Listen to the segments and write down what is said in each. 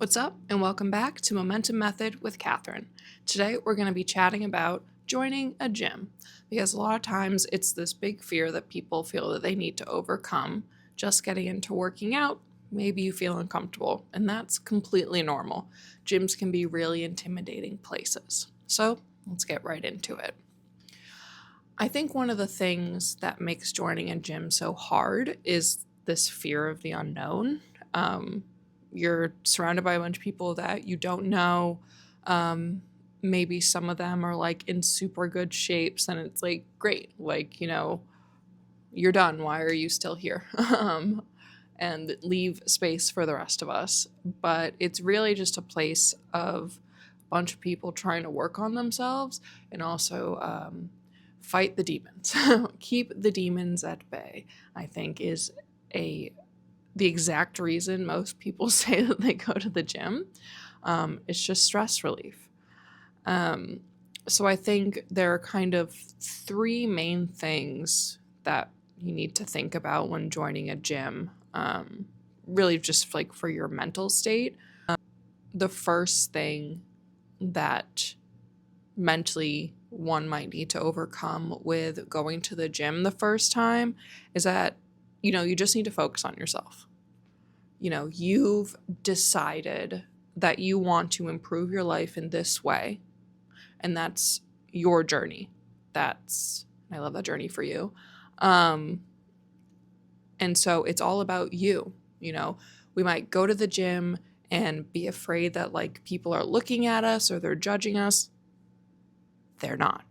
What's up, and welcome back to Momentum Method with Katherine. Today we're going to be chatting about joining a gym, because a lot of times it's this big fear that people feel that they need to overcome. Just getting into working out, maybe you feel uncomfortable, and that's completely normal. Gyms can be really intimidating places. So let's get right into it. I think one of the things that makes joining a gym so hard is this fear of the unknown. You're surrounded by a bunch of people that you don't know. Maybe some of them are like in super good shapes, and it's like, great, like, you're done. Why are you still here? And leave space for the rest of us. But it's really just a place of a bunch of people trying to work on themselves and also fight the demons. Keep the demons at bay, I think, is the exact reason most people say that they go to the gym. It's just stress relief. So I think there are kind of three main things that you need to think about when joining a gym, really just like for your mental state. The first thing that mentally one might need to overcome with going to the gym the first time is that you just need to focus on yourself. You've decided that you want to improve your life in this way, and that's your journey. I love that journey for you. And so it's all about you. We might go to the gym and be afraid that like people are looking at us or they're judging us. They're not.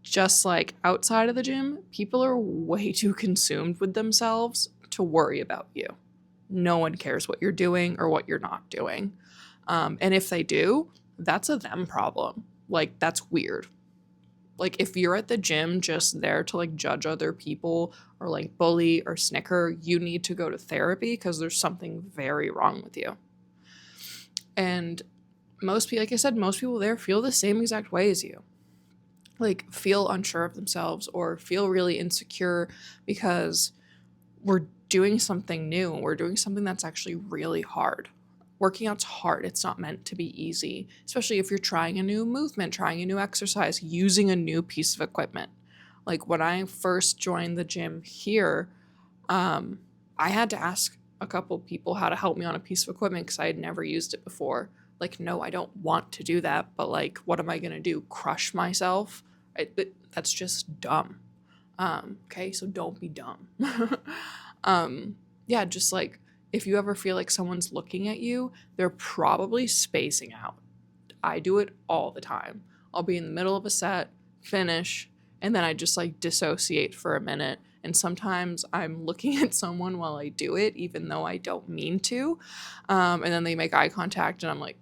Just like outside of the gym, people are way too consumed with themselves to worry about you. No one cares what you're doing or what you're not doing. And if they do, that's a them problem. Like, that's weird. Like, if you're at the gym just there to like judge other people or like bully or snicker, you need to go to therapy because there's something very wrong with you. And most people, like I said, most people there feel the same exact way as you. Like, feel unsure of themselves or feel really insecure because we're doing something new. We're doing something that's actually really hard. Working out's hard. It's not meant to be easy, especially if you're trying a new movement, trying a new exercise, using a new piece of equipment. Like when I first joined the gym here, I had to ask a couple people how to help me on a piece of equipment because I had never used it before. Like, no, I don't want to do that, but like, what am I going to do? Crush myself? That's just dumb. Okay, so don't be dumb. Yeah, just like if you ever feel like someone's looking at you, they're probably spacing out. I do it all the time. I'll be in the middle of a set, finish, and then I just like dissociate for a minute. And sometimes I'm looking at someone while I do it, even though I don't mean to. And then they make eye contact and I'm like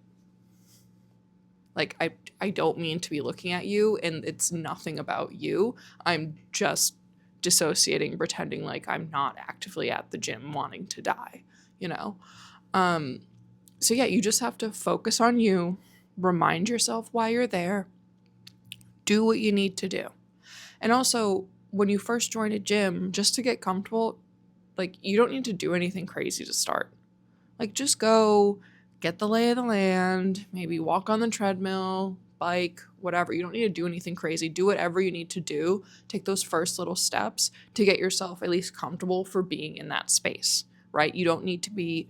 I don't mean to be looking at you, and it's nothing about you. I'm just dissociating, pretending like I'm not actively at the gym wanting to die, So yeah, you just have to focus on you, remind yourself why you're there, do what you need to do. And also, when you first join a gym, just to get comfortable, like, you don't need to do anything crazy to start. Like, just go get the lay of the land, maybe walk on the treadmill, bike, whatever. You don't need to do anything crazy. Do whatever you need to do. Take those first little steps to get yourself at least comfortable for being in that space, right? You don't need to be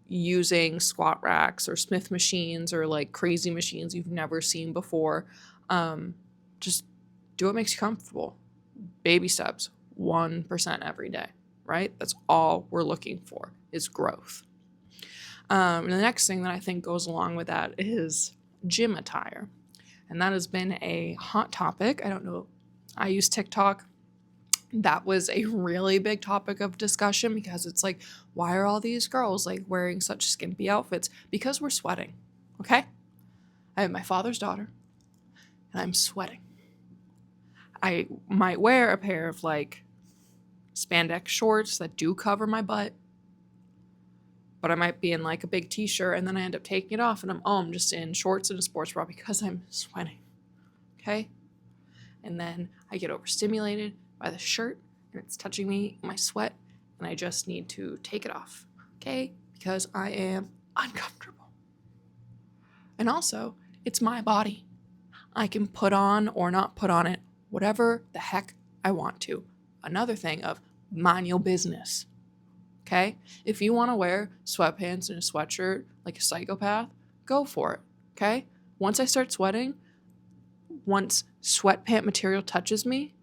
using squat racks or Smith machines or like crazy machines you've never seen before. Just do what makes you comfortable. Baby steps, 1% every day, right? That's all we're looking for is growth. And the next thing that I think goes along with that is gym attire. And that has been a hot topic. I don't know. I use TikTok. That was a really big topic of discussion because it's like, why are all these girls like wearing such skimpy outfits? Because we're sweating, okay? I have my father's daughter and I'm sweating. I might wear a pair of like spandex shorts that do cover my butt, but I might be in like a big t-shirt and then I end up taking it off and I'm just in shorts and a sports bra because I'm sweating, okay? And then I get overstimulated by the shirt and it's touching me, my sweat, and I just need to take it off, okay? Because I am uncomfortable. And also, it's my body. I can put on or not put on it whatever the heck I want to. Another thing of mind your business. Okay? If you want to wear sweatpants and a sweatshirt like a psychopath, go for it. Okay? Once I start sweating, once sweatpant material touches me,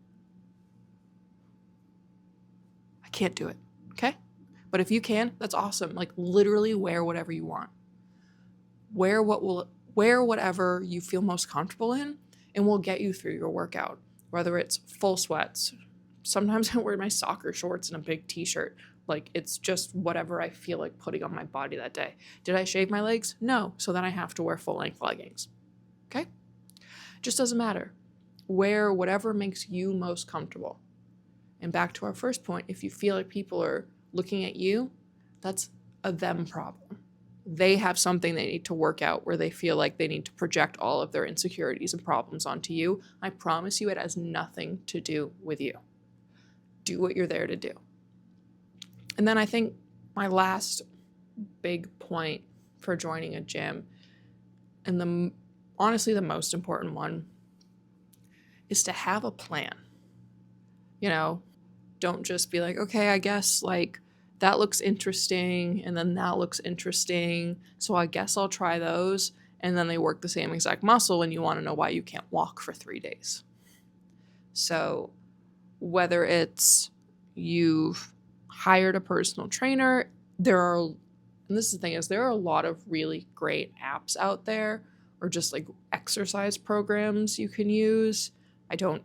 I can't do it. Okay? But if you can, that's awesome. Like literally wear whatever you want. Wear whatever you feel most comfortable in, and will get you through your workout. Whether it's full sweats, sometimes I wear my soccer shorts and a big t-shirt. Like it's just whatever I feel like putting on my body that day. Did I shave my legs? No. So then I have to wear full-length leggings. Okay? Just doesn't matter. Wear whatever makes you most comfortable. And back to our first point, if you feel like people are looking at you, that's a them problem. They have something they need to work out where they feel like they need to project all of their insecurities and problems onto you. I promise you it has nothing to do with you. Do what you're there to do. And then I think my last big point for joining a gym, and honestly the most important one, is to have a plan. Don't just be like, okay, I guess like that looks interesting, and then that looks interesting, so I guess I'll try those, and then they work the same exact muscle, and you want to know why you can't walk for 3 days. So whether it's you've hired a personal trainer, and this is the thing, is there are a lot of really great apps out there, or just like exercise programs you can use. I don't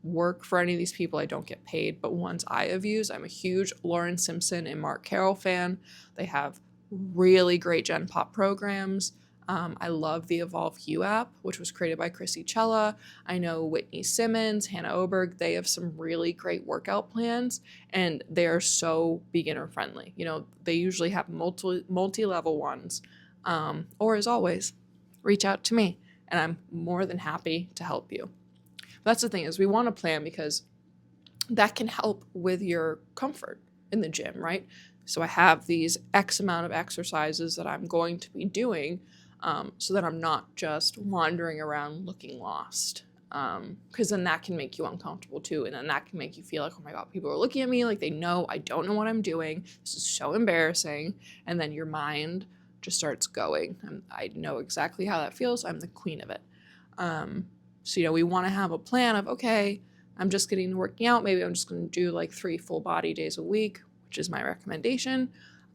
work for any of these people. I don't get paid, but ones I have used, I'm a huge Lauren Simpson and Mark Carroll fan. They have really great Gen Pop programs. I love the Evolve You app, which was created by Chrissy Chella. I know Whitney Simmons, Hannah Oberg, they have some really great workout plans, and they are so beginner friendly. They usually have multi-level ones. Or as always, reach out to me, and I'm more than happy to help you. That's the thing, is we want to plan because that can help with your comfort in the gym, right? So I have these X amount of exercises that I'm going to be doing, so that I'm not just wandering around looking lost. Because then that can make you uncomfortable too. And then that can make you feel like, oh my God, people are looking at me like they know I don't know what I'm doing. This is so embarrassing. And then your mind just starts going. I know exactly how that feels. I'm the queen of it. So, we want to have a plan of, okay, I'm just getting to working out. Maybe I'm just going to do like 3 full body days a week, which is my recommendation.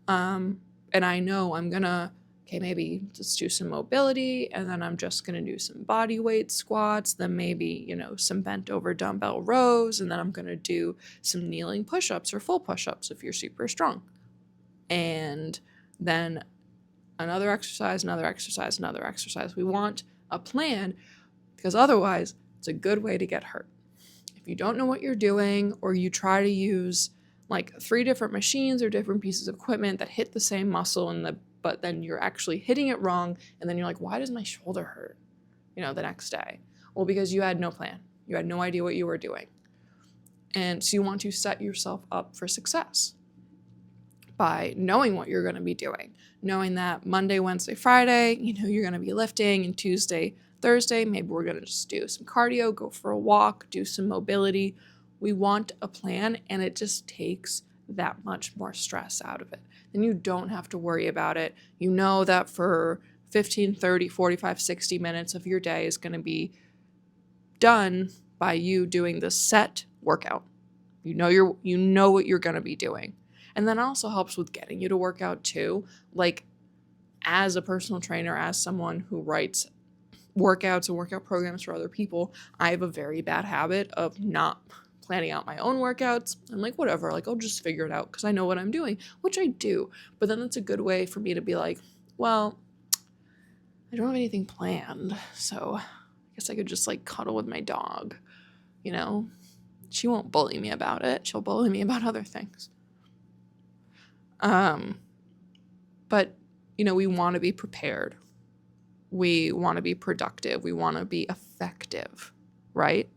And I know I'm going to, maybe just do some mobility, and then I'm just going to do some body weight squats, then maybe, some bent over dumbbell rows, and then I'm going to do some kneeling push-ups or full push-ups if you're super strong. And then another exercise, another exercise, another exercise. We want a plan, because otherwise it's a good way to get hurt. If you don't know what you're doing, or you try to use like 3 different machines or different pieces of equipment that hit the same muscle but then you're actually hitting it wrong, and then you're like, why does my shoulder hurt, the next day? Well, because you had no plan. You had no idea what you were doing. And so you want to set yourself up for success by knowing what you're going to be doing, knowing that Monday, Wednesday, Friday, you're going to be lifting, and Tuesday, Thursday, maybe we're going to just do some cardio, go for a walk, do some mobility. We want a plan, and it just takes that much more stress out of it. Then you don't have to worry about it. You know that for 15, 30, 45, 60 minutes of your day is going to be done by you doing the set workout. You know what you're going to be doing. And then it also helps with getting you to work out too. Like, as a personal trainer, as someone who writes workouts and workout programs for other people, I have a very bad habit of not planning out my own workouts. I'm like, whatever, like I'll just figure it out because I know what I'm doing, which I do. But then that's a good way for me to be like, well, I don't have anything planned, so I guess I could just like cuddle with my dog. She won't bully me about it. She'll bully me about other things. But we want to be prepared. We want to be productive. We want to be effective, right?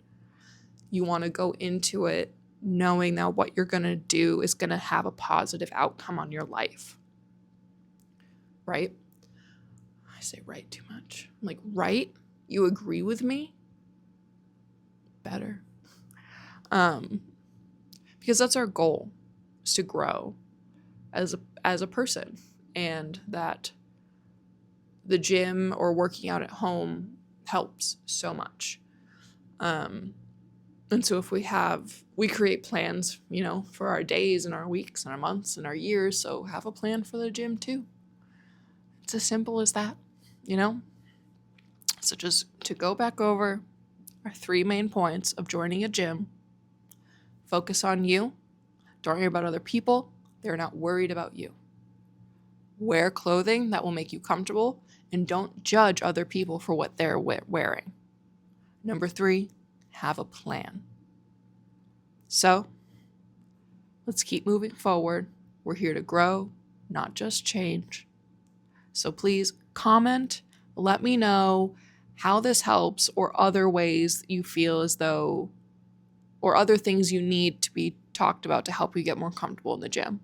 You want to go into it knowing that what you're going to do is going to have a positive outcome on your life, right? I say right too much. I'm like, right? You agree with me? Better. Because that's our goal, is to grow as a person, and that the gym or working out at home helps so much. And so if we create plans, for our days and our weeks and our months and our years, so have a plan for the gym too. It's as simple as that, So just to go back over our 3 main points of joining a gym: focus on you. Don't worry about other people. They're not worried about you. Wear clothing that will make you comfortable, and don't judge other people for what they're wearing. Number 3, have a plan. So, let's keep moving forward. We're here to grow, not just change. So please comment, let me know how this helps, or other ways you feel as though, or other things you need to be talked about to help you get more comfortable in the gym.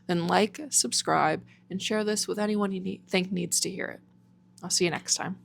Then like, subscribe, and share this with anyone you think needs to hear it. I'll see you next time.